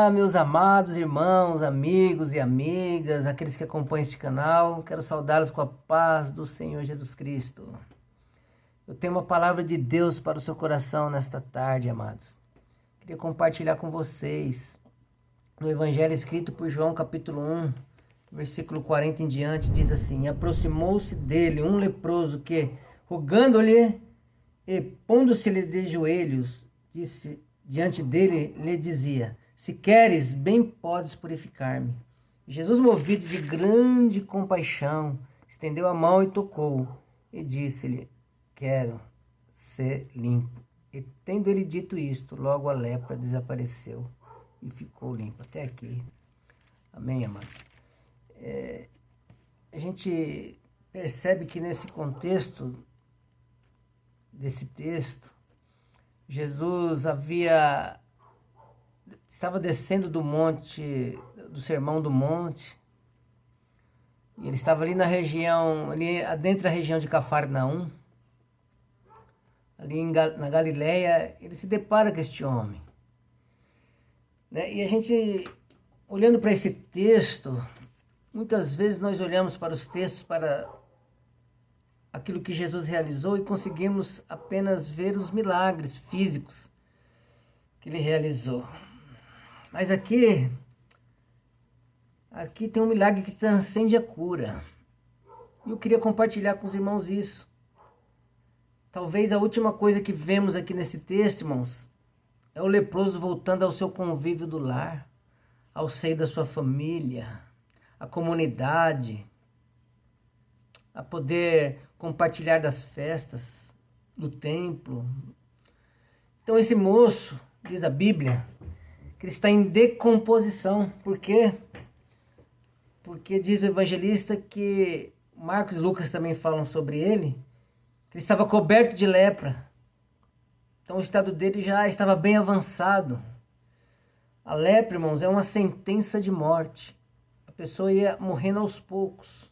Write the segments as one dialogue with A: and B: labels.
A: Olá, meus amados irmãos, amigos e amigas, aqueles que acompanham este canal, quero saudá-los com a paz do Senhor Jesus Cristo. Eu tenho uma palavra de Deus para o seu coração nesta tarde, amados. Queria compartilhar com vocês no Evangelho escrito por João, capítulo 1, versículo 40 em diante, diz assim: aproximou-se dele um leproso que, rogando-lhe e pondo-se-lhe de joelhos, disse diante dele, lhe dizia: se queres, bem podes purificar-me. Jesus, movido de grande compaixão, estendeu a mão e tocou, e disse-lhe: quero ser limpo. E tendo ele dito isto, logo a lepra desapareceu e ficou limpa. Até aqui. Amém, amados? A gente percebe que nesse contexto desse texto, Jesus estava descendo do monte, do Sermão do Monte, e ele estava ali na região, ali dentro da região de Cafarnaum, ali na Galileia. Ele se depara com este homem, né? E a gente, olhando para esse texto, muitas vezes nós olhamos para os textos, para aquilo que Jesus realizou, e conseguimos apenas ver os milagres físicos que ele realizou. Mas aqui tem um milagre que transcende a cura. E eu queria compartilhar com os irmãos isso. Talvez a última coisa que vemos aqui nesse texto, irmãos, é o leproso voltando ao seu convívio do lar, ao seio da sua família, à comunidade, a poder compartilhar das festas, do templo. Então esse moço, diz a Bíblia, que ele está em decomposição. Por quê? Porque diz o evangelista que Marcos e Lucas também falam sobre ele, que ele estava coberto de lepra. Então o estado dele já estava bem avançado. A lepra, irmãos, é uma sentença de morte. A pessoa ia morrendo aos poucos.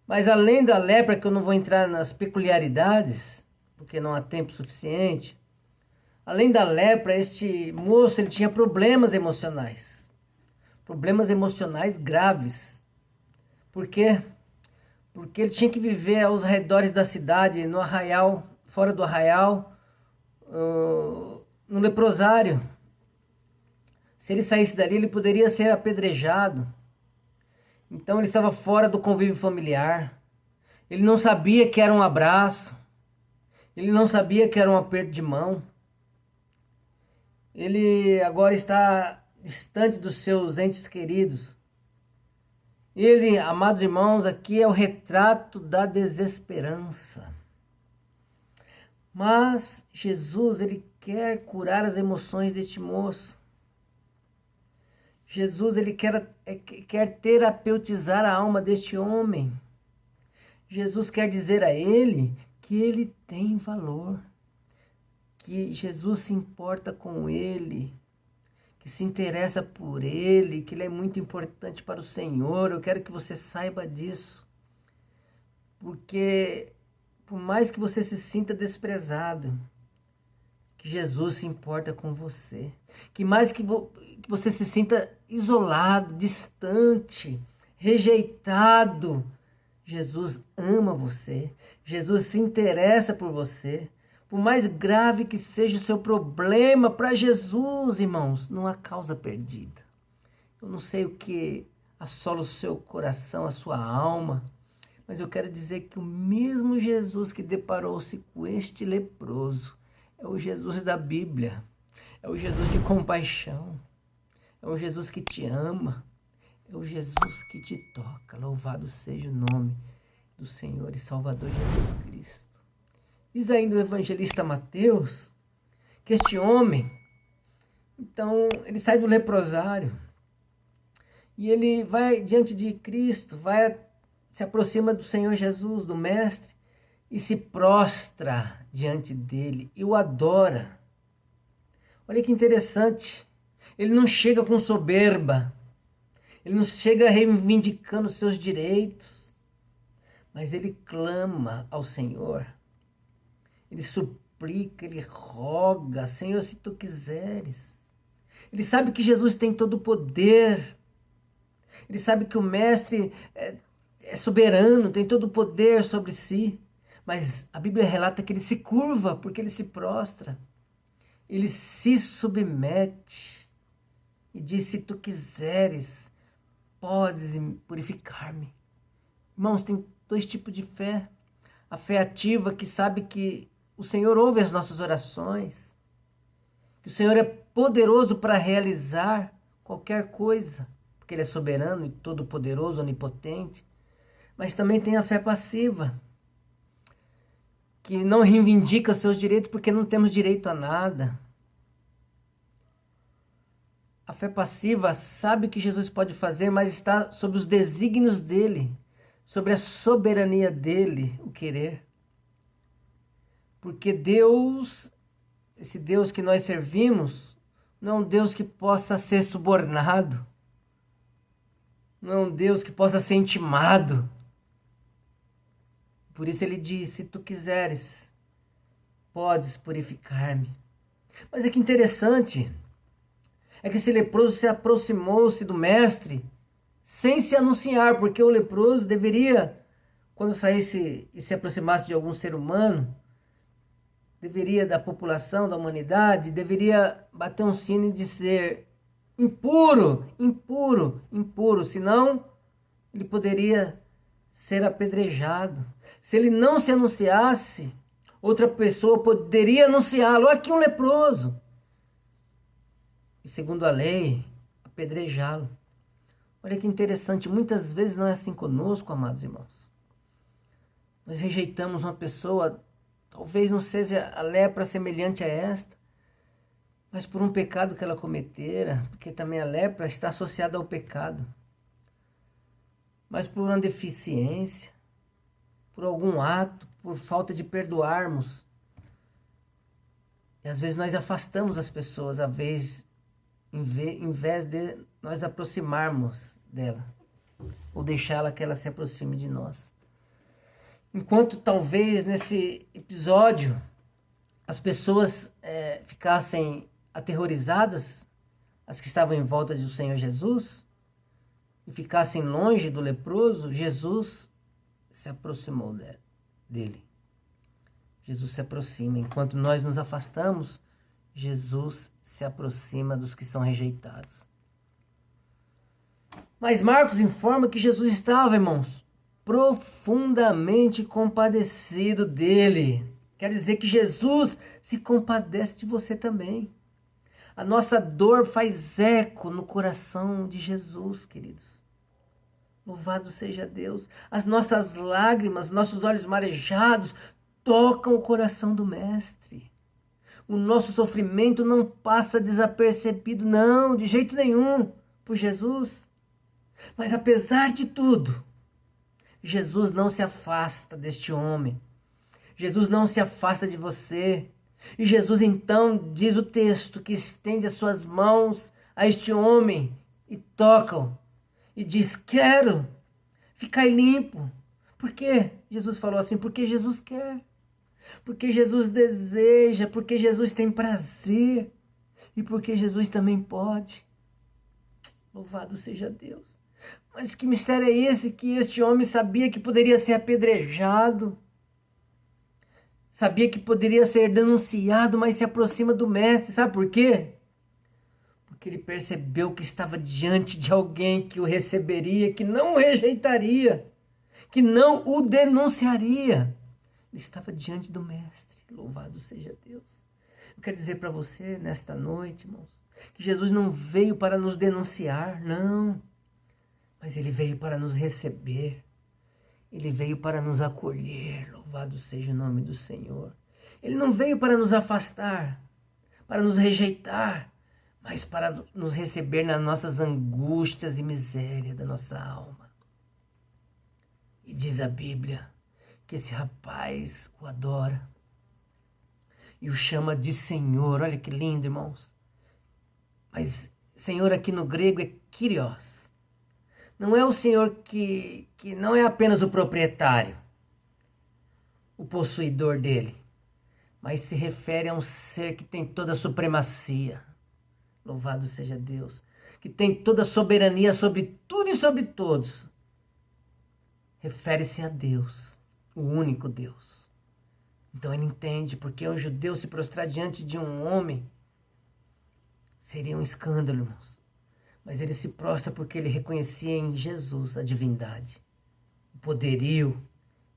A: Mas além da lepra, que eu não vou entrar nas peculiaridades, porque não há tempo suficiente, além da lepra, este moço ele tinha problemas emocionais graves. Por quê? Porque ele tinha que viver aos arredores da cidade, no arraial, fora do arraial, no leprosário. Se ele saísse dali, ele poderia ser apedrejado. Então ele estava fora do convívio familiar. Ele não sabia que era um abraço. Ele não sabia que era um aperto de mão. Ele agora está distante dos seus entes queridos. Ele, amados irmãos, aqui é o retrato da desesperança. Mas Jesus, ele quer curar as emoções deste moço. Jesus, ele quer terapeutizar a alma deste homem. Jesus quer dizer a ele que ele tem valor, que Jesus se importa com ele, que se interessa por ele, que ele é muito importante para o Senhor. Eu quero que você saiba disso, porque por mais que você se sinta desprezado, que Jesus se importa com você. Que mais que você se sinta isolado, distante, rejeitado, Jesus ama você. Jesus se interessa por você. Por mais grave que seja o seu problema, para Jesus, irmãos, não há causa perdida. Eu não sei o que assola o seu coração, a sua alma, mas eu quero dizer que o mesmo Jesus que deparou-se com este leproso é o Jesus da Bíblia, é o Jesus de compaixão, é o Jesus que te ama, é o Jesus que te toca. Louvado seja o nome do Senhor e Salvador Jesus Cristo. Diz ainda o evangelista Mateus que este homem, então, ele sai do leprosário e ele vai diante de Cristo, se aproxima do Senhor Jesus, do Mestre, e se prostra diante dele e o adora. Olha que interessante. Ele não chega com soberba. Ele não chega reivindicando seus direitos. Mas ele clama ao Senhor. Ele suplica, ele roga: Senhor, se tu quiseres. Ele sabe que Jesus tem todo o poder. Ele sabe que o Mestre é soberano, tem todo o poder sobre si. Mas a Bíblia relata que ele se curva porque ele se prostra. Ele se submete e diz: se tu quiseres, podes purificar-me. Irmãos, tem dois tipos de fé. A fé ativa, que sabe que o Senhor ouve as nossas orações, que o Senhor é poderoso para realizar qualquer coisa, porque Ele é soberano e todo-poderoso, onipotente. Mas também tem a fé passiva, que não reivindica seus direitos porque não temos direito a nada. A fé passiva sabe que Jesus pode fazer, mas está sob os desígnios dele, sobre a soberania dele, o querer. Porque Deus, esse Deus que nós servimos, não é um Deus que possa ser subornado, não é um Deus que possa ser intimado. Por isso ele diz: se tu quiseres, podes purificar-me. Mas é que interessante, é que esse leproso se aproximou-se do mestre sem se anunciar, porque o leproso deveria, quando saísse e se aproximasse de algum ser humano, deveria, da população, da humanidade, deveria bater um sino e dizer: impuro, impuro, impuro, senão ele poderia ser apedrejado. Se ele não se anunciasse, outra pessoa poderia anunciá-lo: aqui um leproso. E segundo a lei, apedrejá-lo. Olha que interessante, muitas vezes não é assim conosco, amados irmãos. Nós rejeitamos uma pessoa, talvez não seja a lepra semelhante a esta, mas por um pecado que ela cometera, porque também a lepra está associada ao pecado. Mas por uma deficiência, por algum ato, por falta de perdoarmos. E às vezes nós afastamos as pessoas, em vez de nós aproximarmos dela, ou deixá-la que ela se aproxime de nós. Enquanto talvez nesse episódio as pessoas ficassem aterrorizadas, as que estavam em volta do Senhor Jesus, e ficassem longe do leproso, Jesus se aproximou dele. Jesus se aproxima. Enquanto nós nos afastamos, Jesus se aproxima dos que são rejeitados. Mas Marcos informa que Jesus estava, irmãos, profundamente compadecido dele. Quer dizer que Jesus se compadece de você também. A nossa dor faz eco no coração de Jesus, queridos. Louvado seja Deus. As nossas lágrimas, nossos olhos marejados tocam o coração do Mestre. O nosso sofrimento não passa desapercebido, não, de jeito nenhum, por Jesus. Mas apesar de tudo, Jesus não se afasta deste homem. Jesus não se afasta de você. E Jesus então, diz o texto, que estende as suas mãos a este homem e toca-o. E diz: quero, ficai limpo. Por quê? Jesus falou assim: porque Jesus quer. Porque Jesus deseja, porque Jesus tem prazer e porque Jesus também pode. Louvado seja Deus. Mas que mistério é esse que este homem sabia que poderia ser apedrejado? Sabia que poderia ser denunciado, mas se aproxima do mestre. Sabe por quê? Porque ele percebeu que estava diante de alguém que o receberia, que não o rejeitaria, que não o denunciaria. Ele estava diante do mestre. Louvado seja Deus. Eu quero dizer para você nesta noite, irmãos, que Jesus não veio para nos denunciar, não. Mas ele veio para nos receber. Ele veio para nos acolher. Louvado seja o nome do Senhor. Ele não veio para nos afastar, para nos rejeitar, mas para nos receber nas nossas angústias e miséria da nossa alma. E diz a Bíblia que esse rapaz o adora e o chama de Senhor. Olha que lindo, irmãos. Mas Senhor aqui no grego é Kyrios. Não é o Senhor que não é apenas o proprietário, o possuidor dele, mas se refere a um ser que tem toda a supremacia. Louvado seja Deus, que tem toda a soberania sobre tudo e sobre todos. Refere-se a Deus, o único Deus. Então ele entende, porque um judeu se prostrar diante de um homem seria um escândalo, irmãos. Mas ele se prostra porque ele reconhecia em Jesus a divindade, o poderio,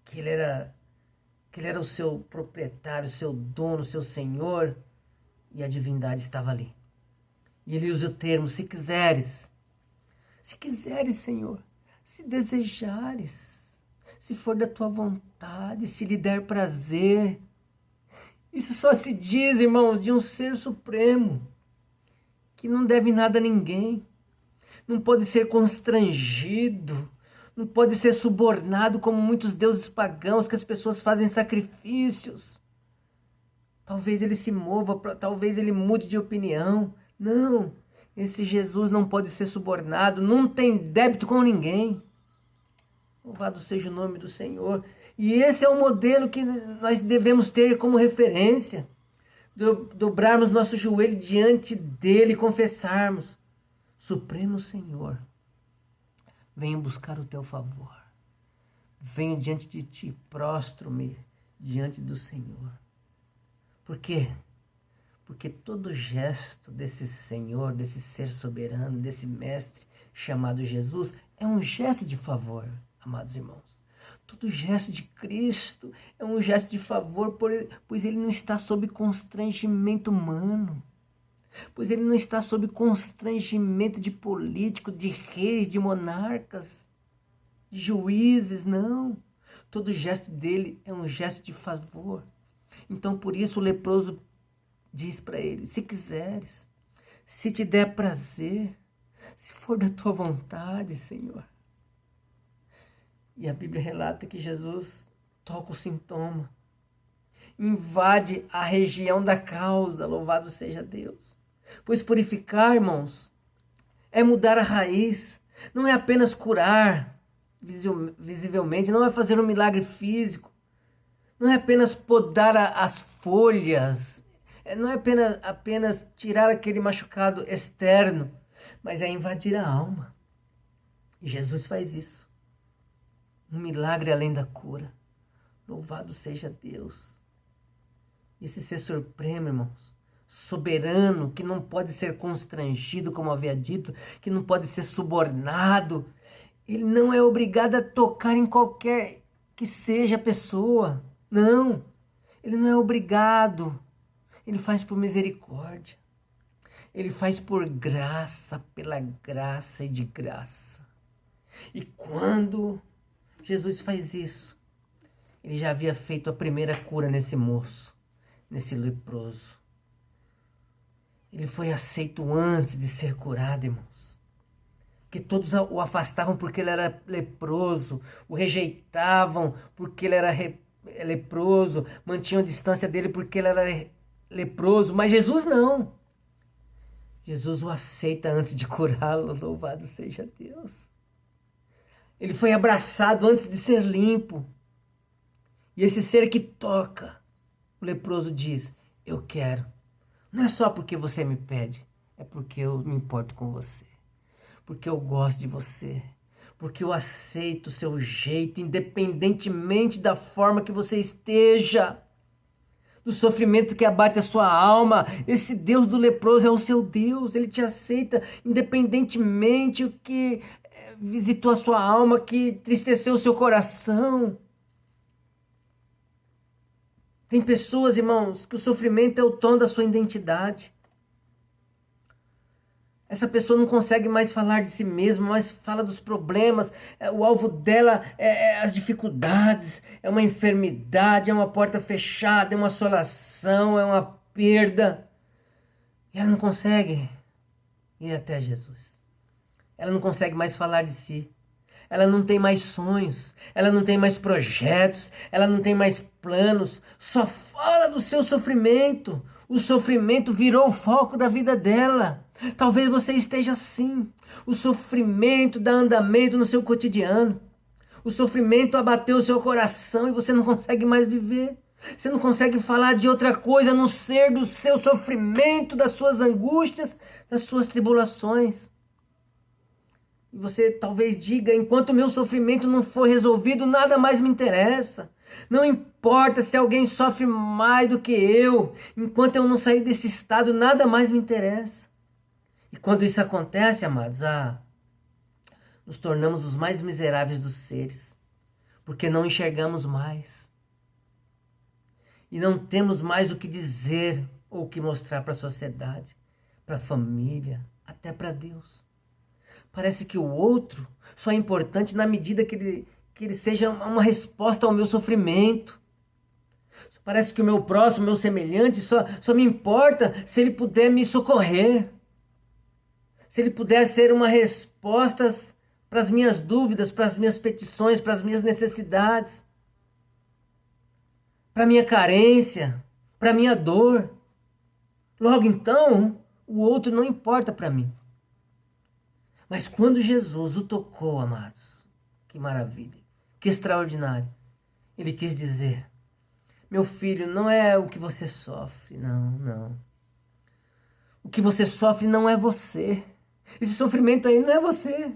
A: que ele era o seu proprietário, o seu dono, o seu senhor, e a divindade estava ali. E ele usa o termo, se quiseres, Senhor, se desejares, se for da tua vontade, se lhe der prazer. Isso só se diz, irmãos, de um ser supremo, que não deve nada a ninguém, não pode ser constrangido, não pode ser subornado como muitos deuses pagãos que as pessoas fazem sacrifícios. Talvez ele se mova, talvez ele mude de opinião. Não, esse Jesus não pode ser subornado, não tem débito com ninguém. Louvado seja o nome do Senhor. E esse é o modelo que nós devemos ter como referência. Dobrarmos nosso joelho diante dele e confessarmos: Supremo Senhor, venho buscar o teu favor. Venho diante de ti, prostro-me diante do Senhor. Por quê? Porque todo gesto desse Senhor, desse ser soberano, desse mestre chamado Jesus, é um gesto de favor, amados irmãos. Todo gesto de Cristo é um gesto de favor, pois ele não está sob constrangimento humano. Pois ele não está sob constrangimento de políticos, de reis, de monarcas, de juízes, não. Todo gesto dele é um gesto de favor. Então, por isso, o leproso diz para ele: se quiseres, se te der prazer, se for da tua vontade, Senhor. E a Bíblia relata que Jesus toca o sintoma, invade a região da causa, louvado seja Deus. Pois purificar, irmãos, é mudar a raiz, não é apenas curar visivelmente, não é fazer um milagre físico, não é apenas podar as folhas, não é apenas tirar aquele machucado externo, mas é invadir a alma. E Jesus faz isso. Um milagre além da cura. Louvado seja Deus. Esse ser supremo, irmãos, soberano, que não pode ser constrangido, como havia dito, que não pode ser subornado. Ele não é obrigado a tocar em qualquer que seja a pessoa. Não, ele não é obrigado. Ele faz por misericórdia. Ele faz por graça, pela graça e de graça. E quando Jesus faz isso, ele já havia feito a primeira cura nesse moço, nesse leproso. Ele foi aceito antes de ser curado, irmãos. Que todos o afastavam porque ele era leproso, o rejeitavam porque ele era leproso, mantinham a distância dele porque ele era leproso, mas Jesus não. Jesus o aceita antes de curá-lo, louvado seja Deus. Ele foi abraçado antes de ser limpo. E esse ser que toca, o leproso diz: eu quero. Não é só porque você me pede, é porque eu me importo com você. Porque eu gosto de você. Porque eu aceito o seu jeito, independentemente da forma que você esteja. Do sofrimento que abate a sua alma. Esse Deus do leproso é o seu Deus. Ele te aceita independentemente o que visitou a sua alma, que entristeceu o seu coração. Tem pessoas, irmãos, que o sofrimento é o tom da sua identidade. Essa pessoa não consegue mais falar de si mesma, mas fala dos problemas. O alvo dela é as dificuldades, é uma enfermidade, é uma porta fechada, é uma assolação, é uma perda. E ela não consegue ir até Jesus. Ela não consegue mais falar de si. Ela não tem mais sonhos, ela não tem mais projetos, ela não tem mais planos. Só fala do seu sofrimento. O sofrimento virou o foco da vida dela. Talvez você esteja assim. O sofrimento dá andamento no seu cotidiano. O sofrimento abateu o seu coração e você não consegue mais viver. Você não consegue falar de outra coisa a não ser do seu sofrimento, das suas angústias, das suas tribulações. E você talvez diga: enquanto o meu sofrimento não for resolvido, nada mais me interessa. Não importa se alguém sofre mais do que eu. Enquanto eu não sair desse estado, nada mais me interessa. E quando isso acontece, amados, nos tornamos os mais miseráveis dos seres. Porque não enxergamos mais. E não temos mais o que dizer ou o que mostrar para a sociedade, para a família, até para Deus. Parece que o outro só é importante na medida que ele seja uma resposta ao meu sofrimento. Parece que o meu próximo, o meu semelhante, só me importa se ele puder me socorrer. Se ele puder ser uma resposta para as minhas dúvidas, para as minhas petições, para as minhas necessidades, para a minha carência, para a minha dor. Logo então, o outro não importa para mim. Mas quando Jesus o tocou, amados, que maravilha, que extraordinário. Ele quis dizer: meu filho, não é o que você sofre, não. O que você sofre não é você. Esse sofrimento aí não é você.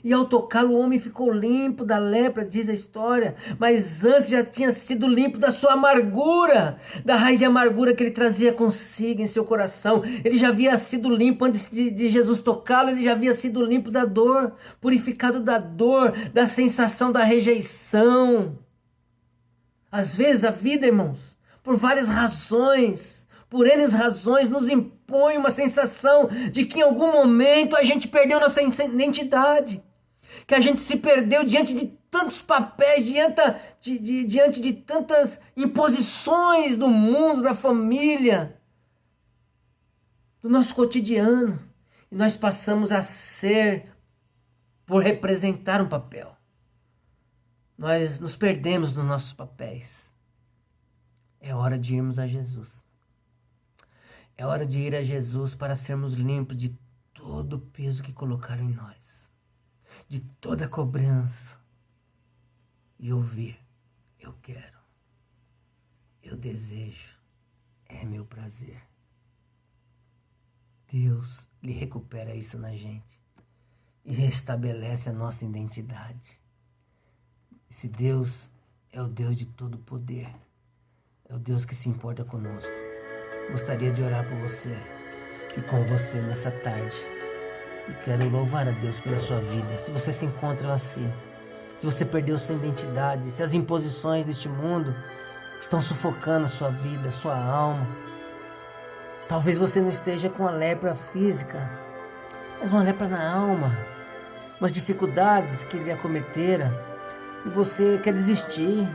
A: E ao tocá-lo, o homem ficou limpo da lepra, diz a história. Mas antes já tinha sido limpo da sua amargura, da raiz de amargura que ele trazia consigo em seu coração. Ele já havia sido limpo antes de Jesus tocá-lo. Ele já havia sido limpo da dor, purificado da dor, da sensação da rejeição. Às vezes a vida, irmãos, por várias razões, por N razões, nos impõe uma sensação de que em algum momento a gente perdeu nossa identidade. Que a gente se perdeu diante de tantos papéis, diante de tantas imposições do mundo, da família, do nosso cotidiano. E nós passamos a ser por representar um papel. Nós nos perdemos nos nossos papéis. É hora de irmos a Jesus. É hora de ir a Jesus para sermos limpos de todo o peso que colocaram em nós. De toda a cobrança. E ouvir: eu quero. Eu desejo. É meu prazer. Deus lhe recupera isso na gente. E restabelece a nossa identidade. Esse Deus é o Deus de todo poder. É o Deus que se importa conosco. Gostaria de orar por você e com você nessa tarde. E quero louvar a Deus pela sua vida. Se você se encontra assim, se você perdeu sua identidade, se as imposições deste mundo estão sufocando a sua vida, a sua alma. Talvez você não esteja com a lepra física, mas uma lepra na alma. Umas dificuldades que lhe acometeram. E você quer desistir.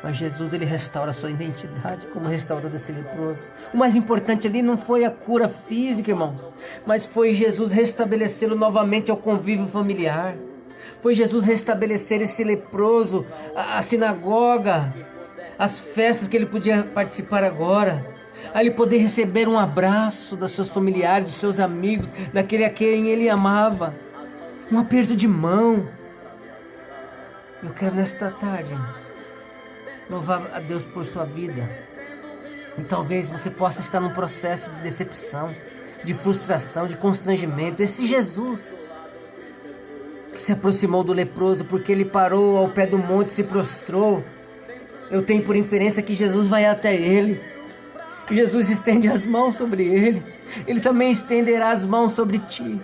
A: Mas Jesus, ele restaura a sua identidade como restaurador desse leproso. O mais importante ali não foi a cura física, irmãos, mas foi Jesus restabelecê-lo novamente ao convívio familiar. Foi Jesus restabelecer esse leproso, a sinagoga, as festas que ele podia participar agora. A ele poder receber um abraço dos seus familiares, dos seus amigos, daquele a quem ele amava. Um aperto de mão. Eu quero nesta tarde, irmãos, louvar a Deus por sua vida. E talvez você possa estar num processo de decepção, de frustração, de constrangimento. Esse Jesus que se aproximou do leproso porque ele parou ao pé do monte e se prostrou. Eu tenho por inferência que Jesus vai até ele. Jesus estende as mãos sobre ele. Ele também estenderá as mãos sobre ti.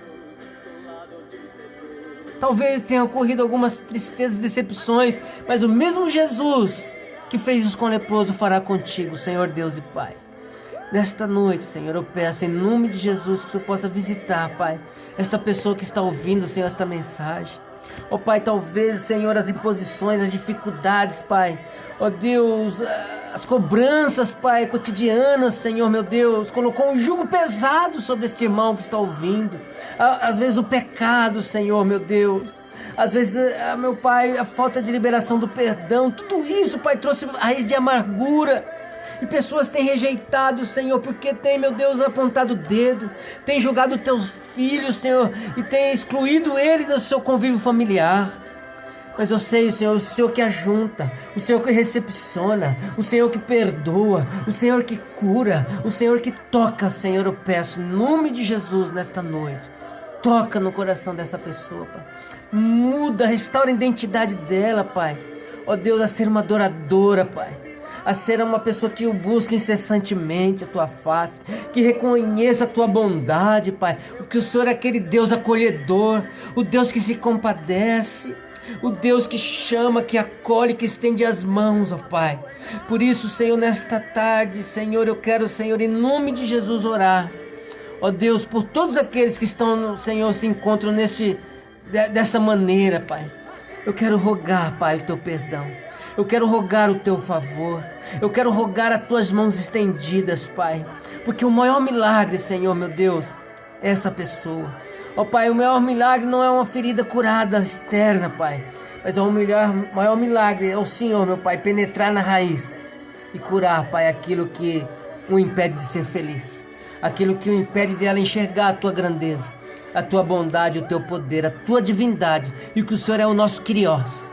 A: Talvez tenha ocorrido algumas tristezas e decepções, mas o mesmo Jesus que fez isso com o leproso fará contigo, Senhor Deus e Pai. Nesta noite, Senhor, eu peço em nome de Jesus que o Senhor possa visitar, Pai, esta pessoa que está ouvindo, Senhor, esta mensagem. Ó Pai, talvez, Senhor, as imposições, as dificuldades, Pai, ó Deus, as cobranças, Pai, cotidianas, Senhor, meu Deus, colocou um jugo pesado sobre este irmão que está ouvindo. Às vezes o pecado, Senhor, meu Deus. Às vezes, meu Pai, a falta de liberação do perdão. Tudo isso, Pai, trouxe raiz de amargura. E pessoas têm rejeitado o Senhor porque tem, meu Deus, apontado o dedo. Tem julgado teus filhos, Senhor, e tem excluído ele do seu convívio familiar. Mas eu sei, Senhor, o Senhor que ajunta, o Senhor que recepciona, o Senhor que perdoa, o Senhor que cura, o Senhor que toca, Senhor, eu peço, em nome de Jesus, nesta noite. Toca no coração dessa pessoa, Pai. Muda, restaura a identidade dela, Pai. Ó Deus, a ser uma adoradora, Pai. A ser uma pessoa que o busca incessantemente a Tua face, que reconheça a Tua bondade, Pai. Porque o Senhor é aquele Deus acolhedor, o Deus que se compadece, o Deus que chama, que acolhe, que estende as mãos, ó Pai. Por isso, Senhor, nesta tarde, Senhor, eu quero, Senhor, em nome de Jesus orar. Ó Deus, por todos aqueles que estão, Senhor, se encontram dessa maneira, Pai. Eu quero rogar, Pai, o Teu perdão. Eu quero rogar o Teu favor. Eu quero rogar as Tuas mãos estendidas, Pai. Porque o maior milagre, Senhor, meu Deus, é essa pessoa. Ó Pai, o maior milagre não é uma ferida curada externa, Pai. Mas o maior milagre é o Senhor, meu Pai, penetrar na raiz e curar, Pai, aquilo que o impede de ser feliz. Aquilo que o impede de ela enxergar a Tua grandeza, a Tua bondade, o Teu poder, a Tua divindade. E que o Senhor é o nosso Criós.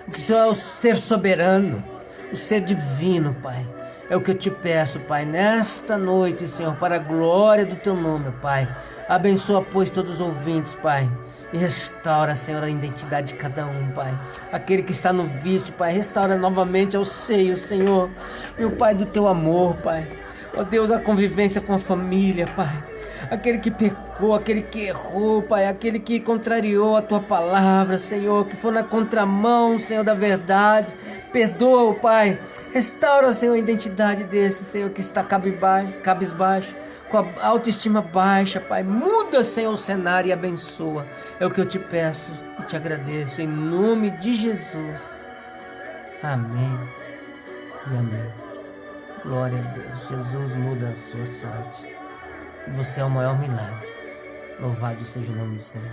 A: O que o Senhor é o ser soberano, o ser divino, Pai. É o que eu te peço, Pai, nesta noite, Senhor, para a glória do Teu nome, Pai. Abençoa, pois, todos os ouvintes, Pai. E restaura, Senhor, a identidade de cada um, Pai. Aquele que está no vício, Pai, restaura novamente ao seio, Senhor. Meu Pai, do Teu amor, Pai. Ó Deus, a convivência com a família, Pai. Aquele que pecou, aquele que errou, Pai. Aquele que contrariou a Tua palavra, Senhor. Que foi na contramão, Senhor, da verdade. Perdoa, Pai. Restaura, Senhor, a identidade desse, Senhor, que está cabisbaixo, com a autoestima baixa, Pai. Muda, Senhor, o cenário e abençoa. É o que eu te peço e te agradeço, em nome de Jesus. Amém e amém. Glória a Deus. Jesus muda a sua sorte. Você é o maior milagre. Louvado seja o nome do Senhor.